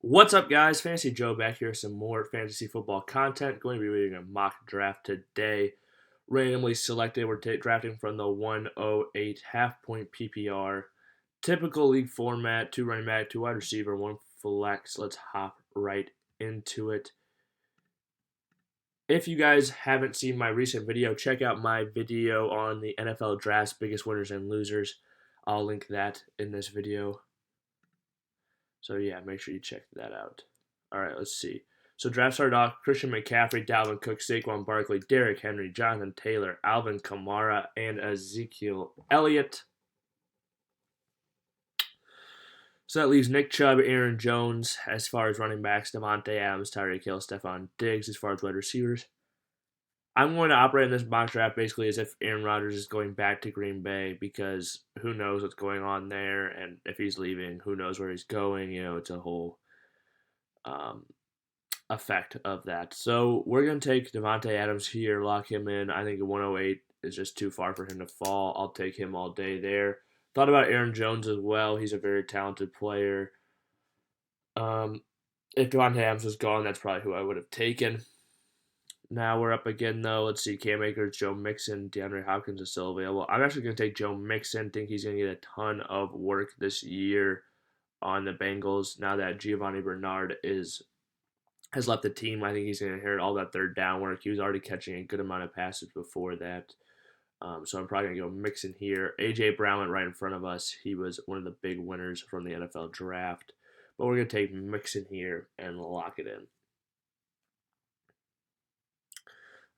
What's up, guys? Fantasy Joe back here. Some more fantasy football content. Going to be reading a mock draft today. Randomly selected. We're drafting from the 108 half point PPR. Typical league format: two running back, two wide receiver, one flex. Let's hop right into it. If you guys haven't seen my recent video, check out my video on the NFL drafts, biggest winners and losers. I'll link that in this video. So yeah, make sure you check that out. All right, let's see. So draft started off: Christian McCaffrey, Dalvin Cook, Saquon Barkley, Derrick Henry, Jonathan Taylor, Alvin Kamara, and Ezekiel Elliott. So that leaves Nick Chubb, Aaron Jones as far as running backs, Davante Adams, Tyreek Hill, Stefon Diggs as far as wide receivers. I'm going to operate in this mock draft basically as if Aaron Rodgers is going back to Green Bay, because who knows what's going on there, and if he's leaving, who knows where he's going. It's a whole effect of that. So we're going to take Davante Adams here, lock him in. I think a 108 is just too far for him to fall. I'll take him all day there. Thought about Aaron Jones as well. He's a very talented player. If Davante Adams was gone, that's probably who I would have taken. Now we're up again, though. Let's see. Cam Akers, Joe Mixon, DeAndre Hopkins is still available. I'm actually going to take Joe Mixon. Think he's going to get a ton of work this year on the Bengals. Now that Giovanni Bernard has left the team, I think he's going to inherit all that third down work. He was already catching a good amount of passes before that. So I'm probably going to go Mixon here. A.J. Brown went right in front of us. He was one of the big winners from the NFL draft. But we're going to take Mixon here and lock it in.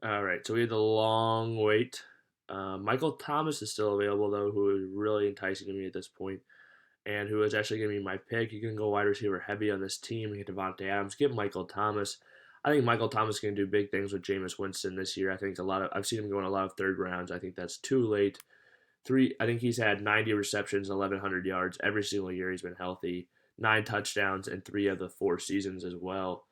All right, so we had the long wait. Michael Thomas is still available, though, who is really enticing to me at this point, and who is actually going to be my pick. You can go wide receiver heavy on this team. Get Davante Adams, get Michael Thomas. I think Michael Thomas is going to do big things with Jameis Winston this year. I've seen him go in a lot of third rounds. I think that's too late. I think he's had 90 receptions, 1,100 yards every single year he's been healthy. 9 touchdowns in 3 of the 4 seasons as well.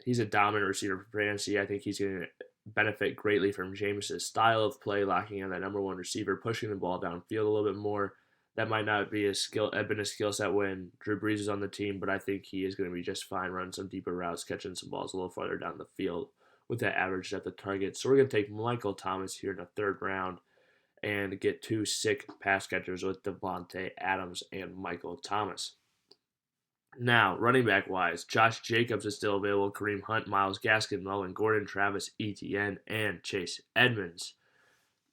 He's a dominant receiver for fantasy. I think he's going to benefit greatly from Jameis' style of play, locking in that number one receiver, pushing the ball downfield a little bit more. That might not be have been a skill set when Drew Brees is on the team, but I think he is going to be just fine running some deeper routes, catching some balls a little farther down the field with that average depth of target. So we're going to take Michael Thomas here in the third round and get 2 sick pass catchers with Davante Adams and Michael Thomas. Now, running back wise, Josh Jacobs is still available. Kareem Hunt, Myles Gaskin, Melvin Gordon, Travis Etienne, and Chase Edmonds.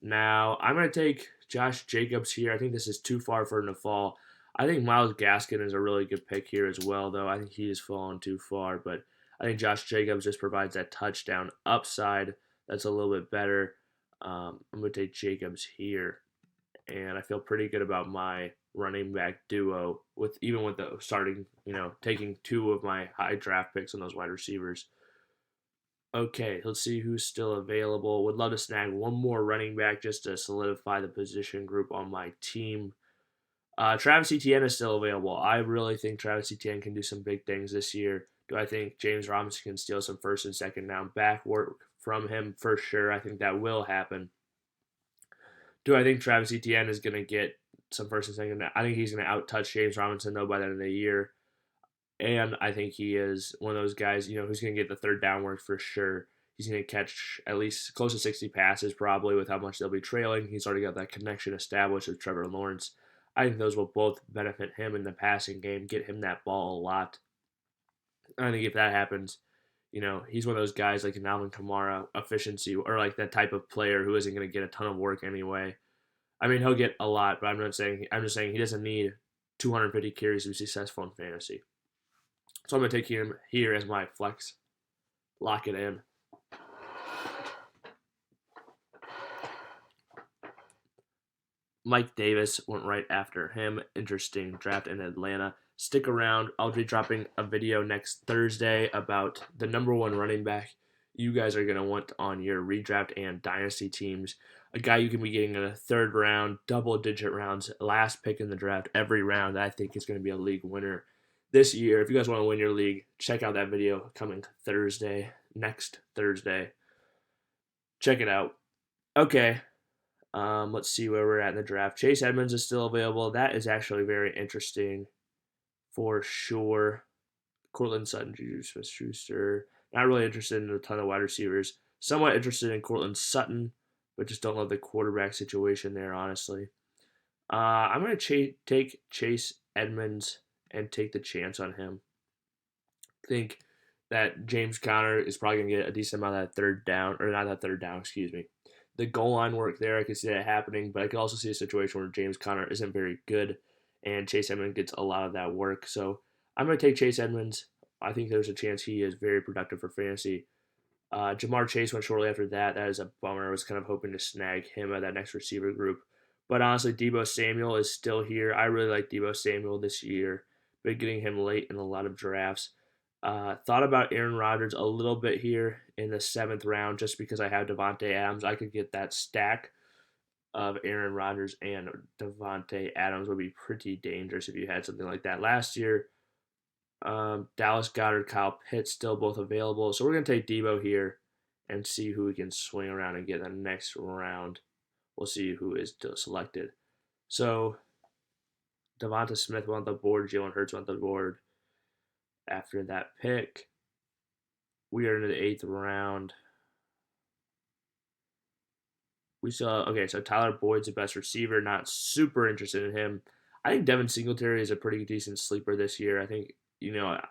Now, I'm going to take Josh Jacobs here. I think this is too far for him to fall. I think Myles Gaskin is a really good pick here as well, though. I think he has fallen too far, but I think Josh Jacobs just provides that touchdown upside that's a little bit better. I'm going to take Jacobs here, and I feel pretty good about my running back duo with the starting, taking 2 of my high draft picks on those wide receivers. Okay, let's see who's still available. Would love to snag one more running back just to solidify the position group on my team. Travis Etienne is still available. I really think Travis Etienne can do some big things this year. Do I think James Robinson can steal some first and second down back work from him? For sure. I think that will happen. Do I think Travis Etienne is going to get some first and second down? I think he's going to out-touch James Robinson, though, by the end of the year. And I think he is one of those guys, who's going to get the third down work for sure. He's going to catch at least close to 60 passes probably with how much they'll be trailing. He's already got that connection established with Trevor Lawrence. I think those will both benefit him in the passing game, get him that ball a lot. I think if that happens, he's one of those guys like an Alvin Kamara efficiency, or like that type of player who isn't going to get a ton of work anyway. I mean, he'll get a lot, but I'm just saying he doesn't need 250 carries to be successful in fantasy. So I'm going to take him here as my flex. Lock it in. Mike Davis went right after him. Interesting draft in Atlanta. Stick around. I'll be dropping a video next Thursday about the number 1 running back you guys are going to want on your redraft and dynasty teams. A guy you can be getting in the third round, double-digit rounds, last pick in the draft every round. That I think is going to be a league winner this year. If you guys want to win your league, check out that video coming next Thursday. Check it out. Okay. Let's see where we're at in the draft. Chase Edmonds is still available. That is actually very interesting for sure. Cortland Sutton, Juju Smith-Schuster. Not really interested in a ton of wide receivers. Somewhat interested in Cortland Sutton, but just don't love the quarterback situation there, honestly. I'm going to take Chase Edmonds and take the chance on him. Think that James Conner is probably going to get a decent amount of that third down, or not that third down, excuse me. The goal line work there, I can see that happening, but I can also see a situation where James Conner isn't very good and Chase Edmonds gets a lot of that work. So I'm going to take Chase Edmonds. I think there's a chance he is very productive for fantasy. Jamar Chase went shortly after that. That is a bummer. I was kind of hoping to snag him at that next receiver group. But honestly, Deebo Samuel is still here. I really like Deebo Samuel this year. Been getting him late in a lot of drafts. Thought about Aaron Rodgers a little bit here in the 7th round just because I have Davante Adams. I could get that stack of Aaron Rodgers and Davante Adams would be pretty dangerous if you had something like that last year. Dallas Goedert, Kyle Pitts still both available. So we're going to take Deebo here and see who we can swing around and get in the next round. We'll see who is selected. So Devonta Smith went on the board. Jalen Hurts went on the board. After that pick, we are in the 8th round. We saw, okay, so Tyler Boyd's the best receiver. Not super interested in him. I think Devin Singletary is a pretty decent sleeper this year. I think,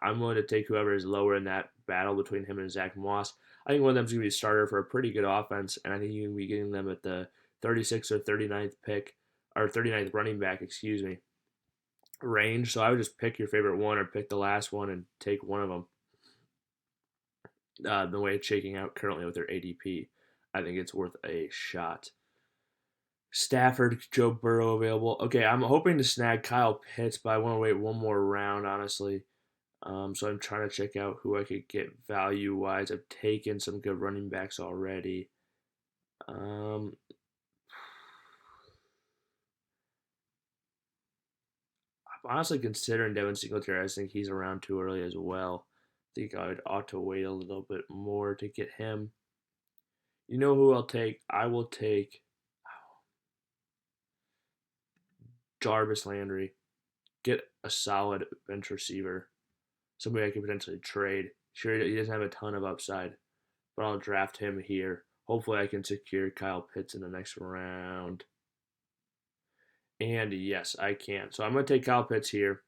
I'm willing to take whoever is lower in that battle between him and Zach Moss. I think one of them is going to be a starter for a pretty good offense, and I think you can be getting them at the 36th or 39th pick, or 39th running back, excuse me, range. So I would just pick your favorite one or pick the last one and take one of them. The way it's shaking out currently with their ADP, I think it's worth a shot. Stafford, Joe Burrow available. Okay, I'm hoping to snag Kyle Pitts, but I want to wait one more round, honestly. So I'm trying to check out who I could get value-wise. I've taken some good running backs already. I'm honestly considering Devin Singletary. I think he's around too early as well. I think I ought to wait a little bit more to get him. You know who I'll take? I will take Jarvis Landry. Get a solid bench receiver. Somebody I could potentially trade. Sure, he doesn't have a ton of upside, but I'll draft him here. Hopefully, I can secure Kyle Pitts in the next round. And yes, I can. So I'm going to take Kyle Pitts here.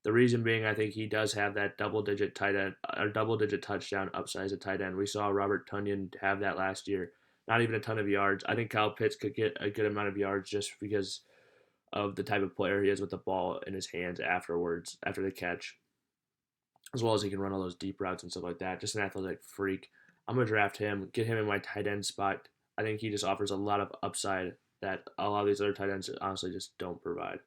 The reason being, I think he does have that double-digit tight end, or double-digit touchdown upside as a tight end. We saw Robert Tonyan have that last year. Not even a ton of yards. I think Kyle Pitts could get a good amount of yards just because of the type of player he is with the ball in his hands afterwards, after the catch, as well as he can run all those deep routes and stuff like that. Just an athletic freak. I'm going to draft him, get him in my tight end spot. I think he just offers a lot of upside that a lot of these other tight ends honestly just don't provide.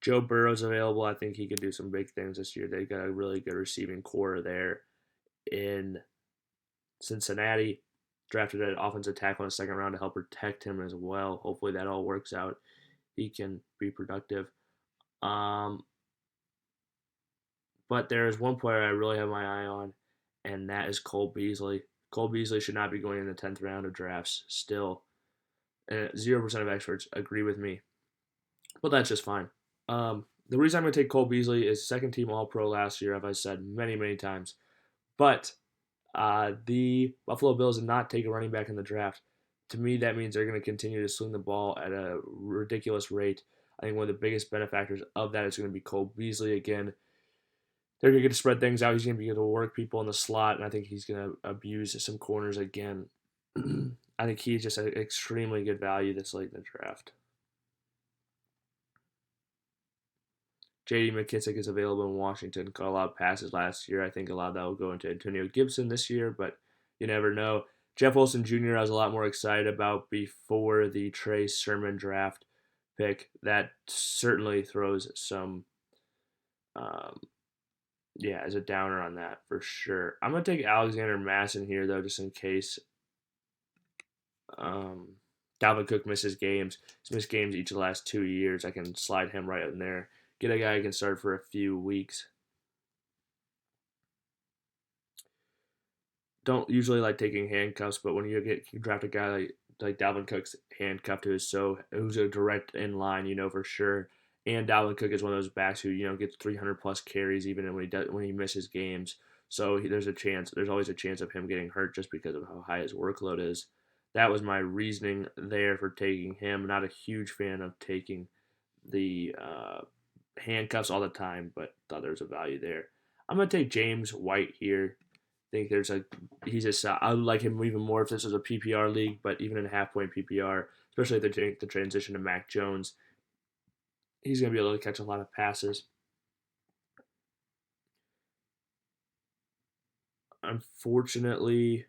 Joe Burrow's available. I think he could do some big things this year. They got a really good receiving core there in Cincinnati. Drafted an offensive tackle in the 2nd round to help protect him as well. Hopefully that all works out. He can be productive. But there is one player I really have my eye on, and that is Cole Beasley. Cole Beasley should not be going in the 10th round of drafts still. And 0% of experts agree with me. But that's just fine. The reason I'm going to take Cole Beasley is 2nd team All-Pro last year, as I said many, many times. But the Buffalo Bills did not take a running back in the draft. To me, that means they're going to continue to swing the ball at a ridiculous rate. I think one of the biggest benefactors of that is going to be Cole Beasley again. They're going to get to spread things out. He's going to be able to work people in the slot, and I think he's going to abuse some corners again. I think he's just an extremely good value this late in the draft. J.D. Mckissick is available in Washington. Caught a lot of passes last year. I think a lot of that will go into Antonio Gibson this year, but you never know. Jeff Wilson Jr. I was a lot more excited about before the Trey Sermon draft pick. That certainly throws some, as a downer on that for sure. I'm going to take Alexander Mattison here, though, just in case Dalvin Cook misses games. He's missed games each of the last 2 years. I can slide him right in there. Get a guy who can start for a few weeks. Don't usually like taking handcuffs, but when you draft a guy like Dalvin Cook's handcuffed to his who's a direct in line, for sure. And Dalvin Cook is one of those backs who gets 300 plus carries even when he misses games. So there's a chance. There's always a chance of him getting hurt just because of how high his workload is. That was my reasoning there for taking him. Not a huge fan of taking the handcuffs all the time, but thought there was a value there. I'm gonna take James White here. Think I would like him even more if this was a PPR league, but even in a half point PPR, especially if they take the transition to Mac Jones, he's gonna be able to catch a lot of passes. Unfortunately,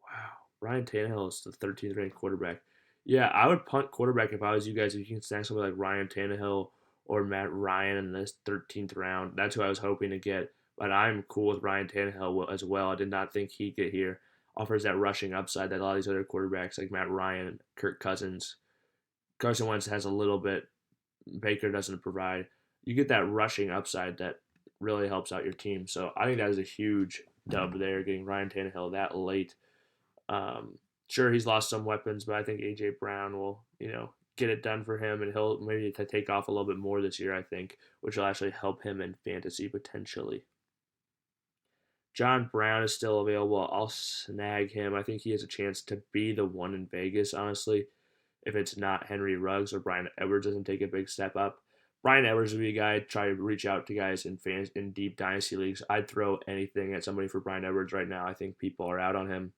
wow, Ryan Tannehill is the 13th ranked quarterback. Yeah, I would punt quarterback if I was you guys. If you can snag somebody like Ryan Tannehill or Matt Ryan in this 13th round, that's who I was hoping to get. But I'm cool with Ryan Tannehill as well. I did not think he'd get here. Offers that rushing upside that a lot of these other quarterbacks like Matt Ryan, Kirk Cousins, Carson Wentz has a little bit. Baker doesn't provide. You get that rushing upside that really helps out your team. So I think that is a huge dub there, getting Ryan Tannehill that late. Sure, he's lost some weapons, but I think AJ Brown will, get it done for him, and he'll maybe take off a little bit more this year. I think, which will actually help him in fantasy potentially. John Brown is still available. I'll snag him. I think he has a chance to be the one in Vegas, honestly, if it's not Henry Ruggs or Brian Edwards doesn't take a big step up. Brian Edwards would be a guy I'd try to reach out to guys in deep dynasty leagues. I'd throw anything at somebody for Brian Edwards right now. I think people are out on him.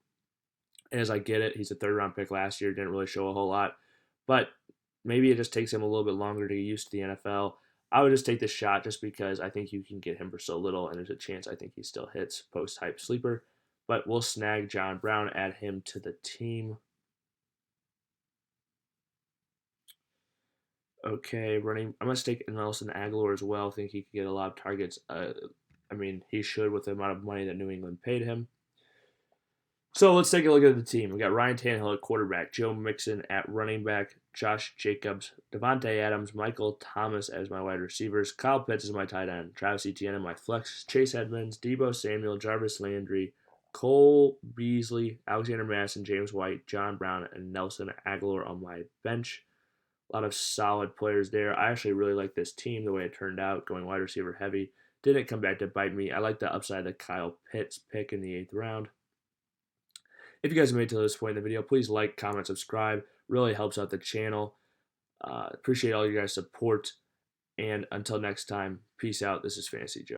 And as I get it, he's a third round pick last year, didn't really show a whole lot. But maybe it just takes him a little bit longer to get used to the NFL. I would just take this shot just because I think you can get him for so little, and there's a chance I think he still hits post hype sleeper. But we'll snag John Brown, add him to the team. Okay, running. I'm gonna take Nelson Agholor as well. I think he could get a lot of targets. He should with the amount of money that New England paid him. So let's take a look at the team. We got Ryan Tannehill at quarterback, Joe Mixon at running back, Josh Jacobs, Davante Adams, Michael Thomas as my wide receivers, Kyle Pitts as my tight end, Travis Etienne as my flex, Chase Edmonds, Deebo Samuel, Jarvis Landry, Cole Beasley, Alexander Mattison, James White, John Brown, and Nelson Agholor on my bench. A lot of solid players there. I actually really like this team, the way it turned out, going wide receiver heavy. Didn't come back to bite me. I like the upside of Kyle Pitts pick in the 8th round. If you guys made it to this point in the video, please like, comment, subscribe. Really helps out the channel. Appreciate all you guys' support. And until next time, peace out. This is Fantasy Joe.